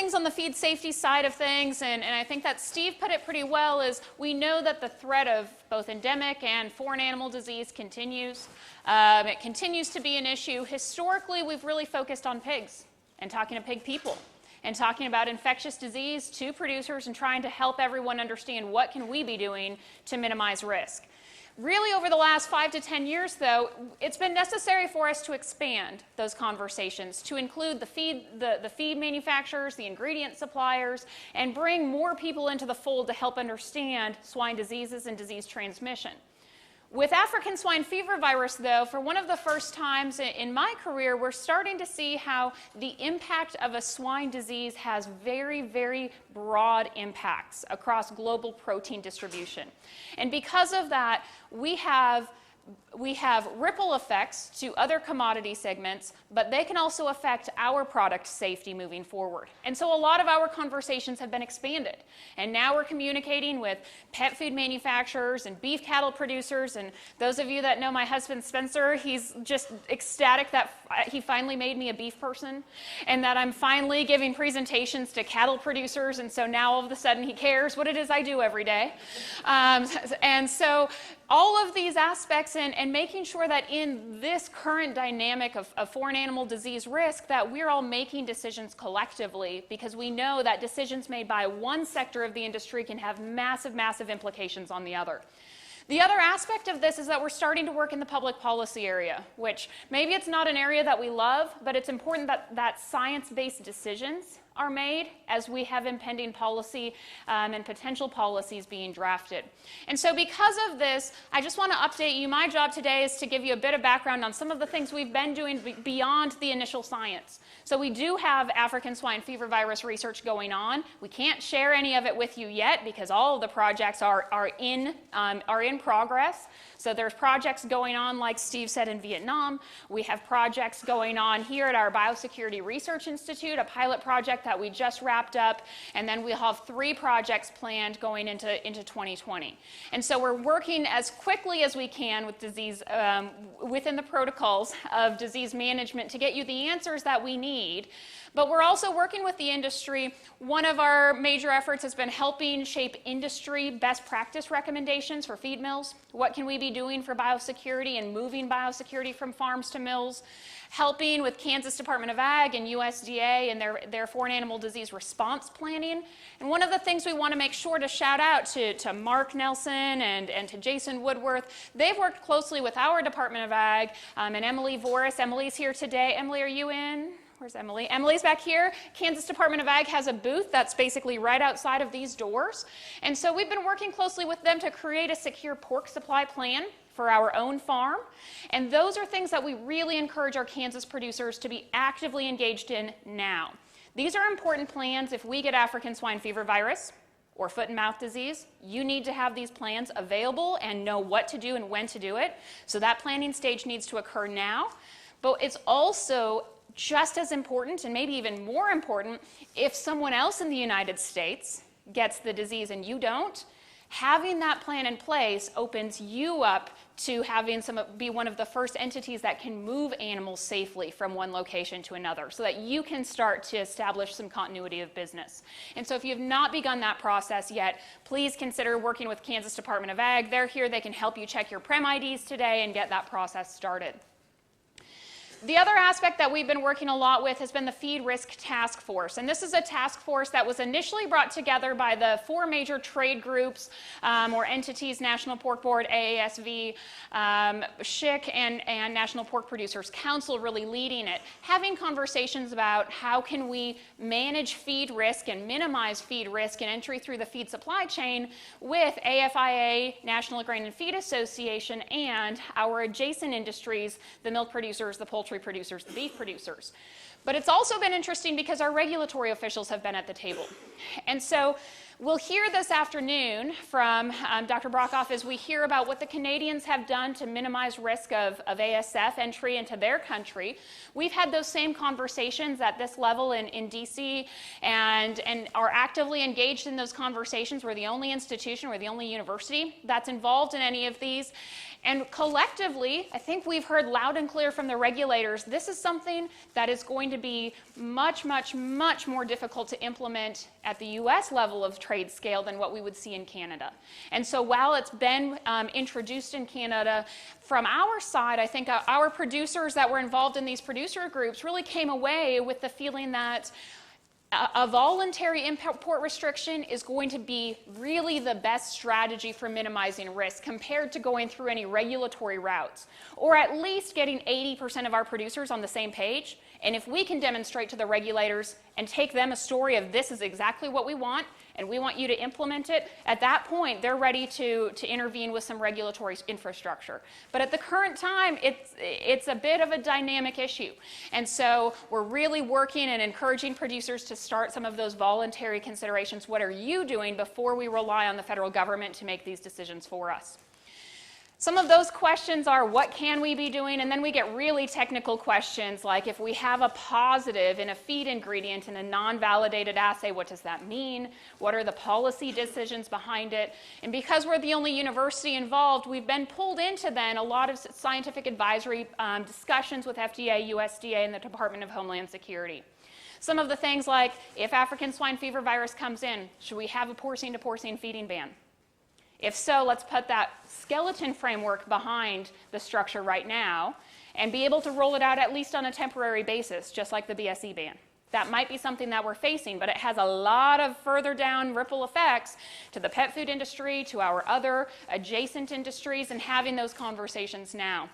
things on the feed safety side of things, and I think that Steve put it pretty well, is we know that the threat of both endemic and foreign animal disease continues. It continues to be an issue. Historically, we've really focused on pigs and talking to pig people and talking about infectious disease to producers and trying to help everyone understand what can we be doing to minimize risk. Really, over the last 5 to 10 years, though, it's been necessary for us to expand those conversations to include the feed manufacturers, the ingredient suppliers, and bring more people into the fold to help understand swine diseases and disease transmission. With African swine fever virus, though, for one of the first times in my career, we're starting to see how the impact of a swine disease has very, very broad impacts across global protein distribution. And because of that, we have ripple effects to other commodity segments, but they can also affect our product safety moving forward. And so a lot of our conversations have been expanded. And now we're communicating with pet food manufacturers and beef cattle producers. And those of you that know my husband, Spencer, he's just ecstatic that he finally made me a beef person and that I'm finally giving presentations to cattle producers. And so now all of a sudden he cares what it is I do every day. And so all of these aspects and making sure that in this current dynamic of foreign animal disease risk that we're all making decisions collectively, because we know that decisions made by one sector of the industry can have massive, massive implications on the other. The other aspect of this is that we're starting to work in the public policy area, which maybe it's not an area that we love, but it's important that science-based decisions are made as we have impending policy and potential policies being drafted. And so because of this, I just want to update you. My job today is to give you a bit of background on some of the things we've been doing beyond the initial science. So we do have African swine fever virus research going on. We can't share any of it with you yet because all of the projects are in progress. So there's projects going on, like Steve said, in Vietnam. We have projects going on here at our Biosecurity Research Institute, a pilot project that we just wrapped up, and then we'll have 3 projects planned going into 2020. And so we're working as quickly as we can with disease, within the protocols of disease management to get you the answers that we need. But we're also working with the industry. One of our major efforts has been helping shape industry best practice recommendations for feed mills. What can we be doing for biosecurity and moving biosecurity from farms to mills? Helping with Kansas Department of Ag and USDA and their foreign animal disease response planning. And one of the things we want to make sure to shout out to Mark Nelson and to Jason Woodworth, they've worked closely with our Department of Ag and Emily Voris. Emily's here today. Emily, are you in? Where's Emily? Emily's back here. Kansas Department of Ag has a booth that's basically right outside of these doors. And so we've been working closely with them to create a secure pork supply plan for our own farm. And those are things that we really encourage our Kansas producers to be actively engaged in now. These are important plans. If we get African swine fever virus or foot and mouth disease, you need to have these plans available and know what to do and when to do it. So that planning stage needs to occur now. But it's also just as important, and maybe even more important, if someone else in the United States gets the disease and you don't, having that plan in place opens you up to having be one of the first entities that can move animals safely from one location to another so that you can start to establish some continuity of business. And so if you have not begun that process yet, please consider working with Kansas Department of Ag. They're here. They can help you check your Prem IDs today and get that process started. The other aspect that we've been working a lot with has been the Feed Risk Task Force. And this is a task force that was initially brought together by the 4 major trade groups or entities, National Pork Board, AASV, SHIC, and National Pork Producers Council really leading it, having conversations about how can we manage feed risk and minimize feed risk and entry through the feed supply chain with AFIA, National Grain and Feed Association, and our adjacent industries, the milk producers, the poultry producers, the beef producers. But it's also been interesting because our regulatory officials have been at the table. And so we'll hear this afternoon from Dr. Brockhoff as we hear about what the Canadians have done to minimize risk of ASF entry into their country. We've had those same conversations at this level in DC and are actively engaged in those conversations. We're the only institution, we're the only university that's involved in any of these. And collectively, I think we've heard loud and clear from the regulators, this is something that is going to be much, much, much more difficult to implement at the US level of trade scale than what we would see in Canada. And so while it's been introduced in Canada, from our side, I think our producers that were involved in these producer groups really came away with the feeling that a voluntary import restriction is going to be really the best strategy for minimizing risk compared to going through any regulatory routes, or at least getting 80% of our producers on the same page. And if we can demonstrate to the regulators and take them a story of this is exactly what we want and we want you to implement it, at that point they're ready to intervene with some regulatory infrastructure. But at the current time, it's a bit of a dynamic issue. And so we're really working and encouraging producers to start some of those voluntary considerations. What are you doing before we rely on the federal government to make these decisions for us? Some of those questions are, what can we be doing? And then we get really technical questions like, if we have a positive in a feed ingredient in a non-validated assay, what does that mean? What are the policy decisions behind it? And because we're the only university involved, we've been pulled into then a lot of scientific advisory discussions with FDA, USDA, and the Department of Homeland Security. Some of the things like, if African swine fever virus comes in, should we have a porcine-to-porcine feeding ban? If so, let's put that skeleton framework behind the structure right now and be able to roll it out at least on a temporary basis, just like the BSE ban. That might be something that we're facing, but it has a lot of further down ripple effects to the pet food industry, to our other adjacent industries, and having those conversations now.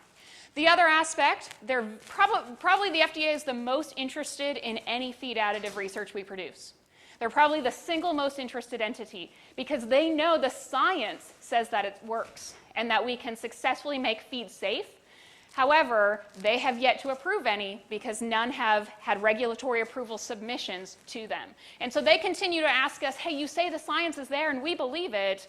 The other aspect, they're probably the FDA is the most interested in any feed additive research we produce. They're probably the single most interested entity because they know the science says that it works and that we can successfully make feed safe. However, they have yet to approve any because none have had regulatory approval submissions to them. And so they continue to ask us, hey, you say the science is there and we believe it,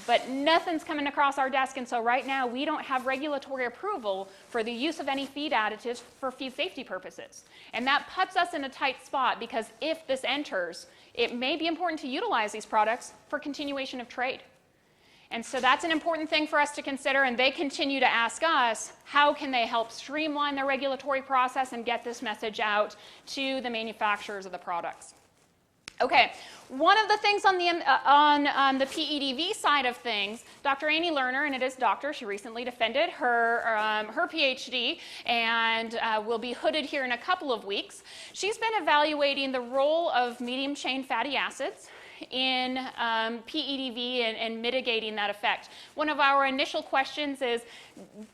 but nothing's coming across our desk. And so right now we don't have regulatory approval for the use of any feed additives for feed safety purposes. And that puts us in a tight spot because if this enters, it may be important to utilize these products for continuation of trade. And so that's an important thing for us to consider, and they continue to ask us, how can they help streamline their regulatory process and get this message out to the manufacturers of the products? Okay, one of the things on the PEDV side of things, Dr. Amy Lerner, and it is doctor, she recently defended her PhD and will be hooded here in a couple of weeks. She's been evaluating the role of medium chain fatty acids in PEDV and mitigating that effect. One of our initial questions is,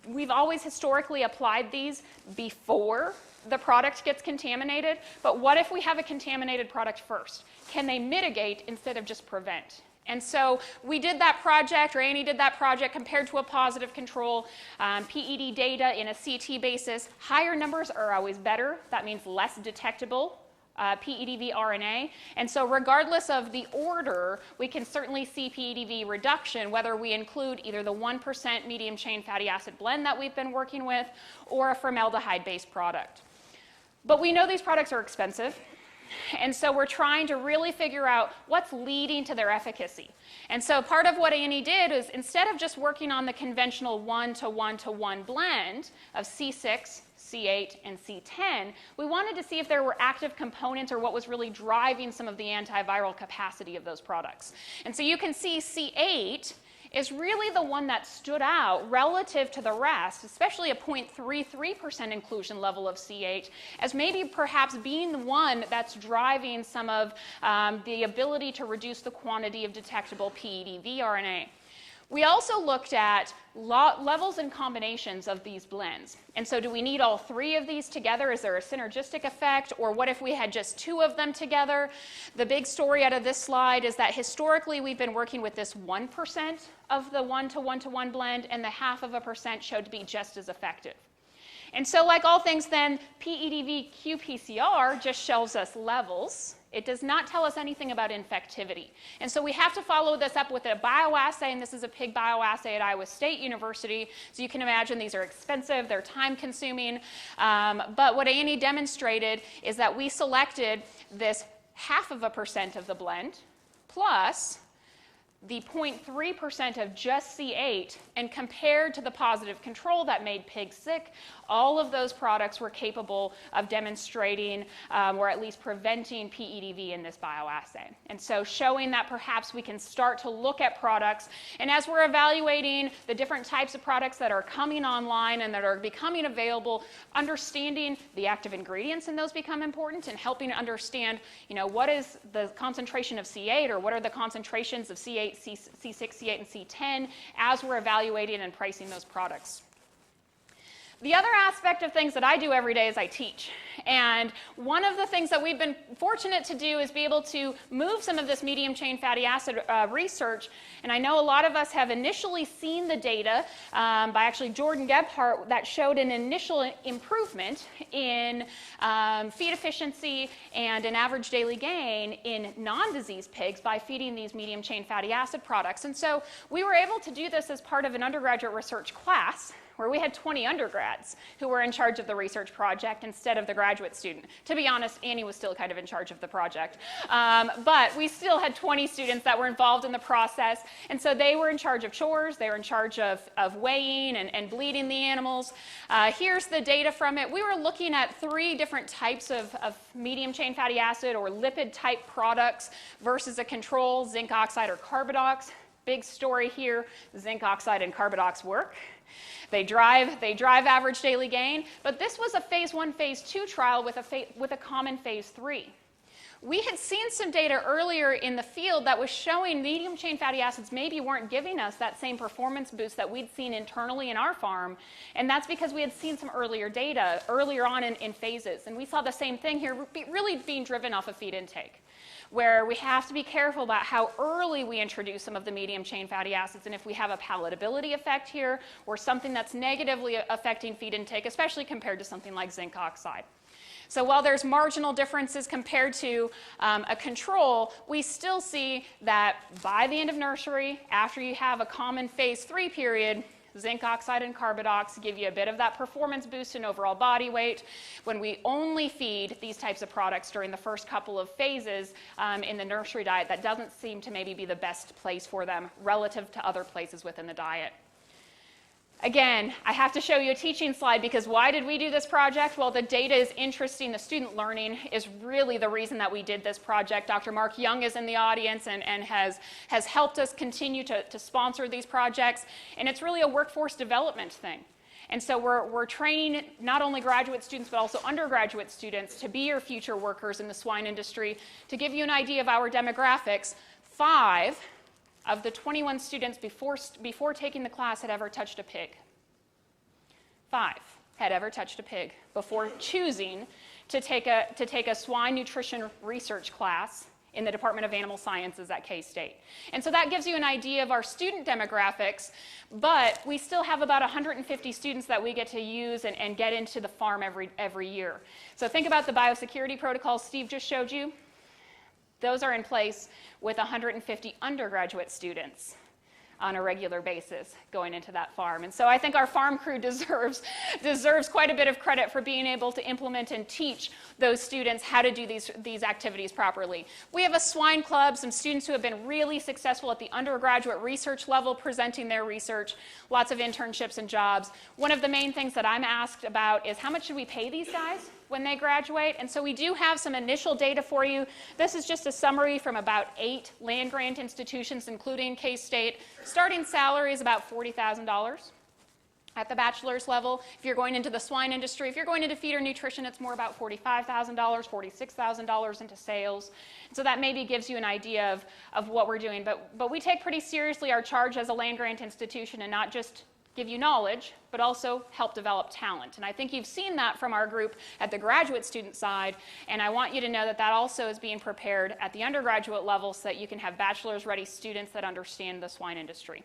we've always historically applied these before the product gets contaminated, but what if we have a contaminated product first? Can they mitigate instead of just prevent? And so we did that project, or Annie did that project, compared to a positive control, PED data in a CT basis. Higher numbers are always better. That means less detectable PEDV RNA. And so regardless of the order, we can certainly see PEDV reduction, whether we include either the 1% medium chain fatty acid blend that we've been working with or a formaldehyde-based product. But we know these products are expensive, and so we're trying to really figure out what's leading to their efficacy. And so part of what Annie did is, instead of just working on the conventional 1-to-1-to-1 blend of C6, C8, and C10, we wanted to see if there were active components or what was really driving some of the antiviral capacity of those products. And so you can see C8 is really the one that stood out relative to the rest, especially a 0.33% inclusion level of C8, as maybe perhaps being the one that's driving some of the ability to reduce the quantity of detectable PEDV RNA. We also looked at levels and combinations of these blends. And so do we need all three of these together? Is there a synergistic effect? Or what if we had just two of them together? The big story out of this slide is that historically we've been working with this 1% of the 1-to-1-to-1 blend, and the 0.5% showed to be just as effective. And so like all things then, PEDV qPCR just shows us levels. It does not tell us anything about infectivity. And so we have to follow this up with a bioassay, and this is a pig bioassay at Iowa State University. So you can imagine these are expensive, they're time-consuming. But what Annie demonstrated is that we selected this 0.5% of the blend plus the 0.3% of just C8 and compared to the positive control that made pigs sick, all of those products were capable of demonstrating or at least preventing PEDV in this bioassay. And so showing that perhaps we can start to look at products, and as we're evaluating the different types of products that are coming online and that are becoming available, understanding the active ingredients in those become important, and helping to understand, what is the concentration of C8 or what are the concentrations of C8, C6, C8, and C10 as we're evaluating and pricing those products. The other aspect of things that I do every day is I teach. And one of the things that we've been fortunate to do is be able to move some of this medium chain fatty acid research. And I know a lot of us have initially seen the data by actually Jordan Gebhardt that showed an initial improvement in feed efficiency and an average daily gain in non-diseased pigs by feeding these medium chain fatty acid products. And so we were able to do this as part of an undergraduate research class where we had 20 undergrads who were in charge of the research project instead of the graduate student. To be honest, Annie was still kind of in charge of the project. But we still had 20 students that were involved in the process. And so they were in charge of chores. They were in charge of weighing and bleeding the animals. Here's the data from it. We were looking at 3 different types of medium chain fatty acid or lipid type products versus a control, zinc oxide or carbidox. Big story here, zinc oxide and carbidox work. They drive average daily gain, but this was a phase 1, phase 2 trial with a common phase 3. We had seen some data earlier in the field that was showing medium chain fatty acids maybe weren't giving us that same performance boost that we'd seen internally in our farm, and that's because we had seen some earlier data earlier on in phases, and we saw the same thing here really being driven off of feed intake, where we have to be careful about how early we introduce some of the medium chain fatty acids, and if we have a palatability effect here or something that's negatively affecting feed intake, especially compared to something like zinc oxide. So while there's marginal differences compared to a control, we still see that by the end of nursery, after you have a common phase 3 period, zinc oxide and carbidox give you a bit of that performance boost in overall body weight. When we only feed these types of products during the first couple of phases in the nursery diet, that doesn't seem to maybe be the best place for them relative to other places within the diet. Again, I have to show you a teaching slide because why did we do this project? Well, the data is interesting. The student learning is really the reason that we did this project. Dr. Mark Young is in the audience and has helped us continue to sponsor these projects. And it's really a workforce development thing. And so we're training not only graduate students but also undergraduate students to be your future workers in the swine industry. To give you an idea of our demographics, 5 of the 21 students before taking the class had ever touched a pig. 5 had ever touched a pig before choosing to take a swine nutrition research class in the Department of Animal Sciences at K-State. And so that gives you an idea of our student demographics, but we still have about 150 students that we get to use and get into the farm every year. So think about the biosecurity protocols Steve just showed you. Those are in place with 150 undergraduate students on a regular basis going into that farm. And so I think our farm crew deserves quite a bit of credit for being able to implement and teach those students how to do these activities properly. We have a swine club, some students who have been really successful at the undergraduate research level presenting their research, lots of internships and jobs. One of the main things that I'm asked about is how much should we pay these guys when they graduate? And so we do have some initial data for you. This is just a summary from about 8 land-grant institutions, including K-State. Starting salary is about $40,000 at the bachelor's level. If you're going into the swine industry, if you're going into feeder nutrition, it's more about $45,000, $46,000 into sales. So that maybe gives you an idea of what we're doing. But we take pretty seriously our charge as a land-grant institution and not just give you knowledge, but also help develop talent. And I think you've seen that from our group at the graduate student side, and I want you to know that that also is being prepared at the undergraduate level so that you can have bachelor's ready students that understand the swine industry.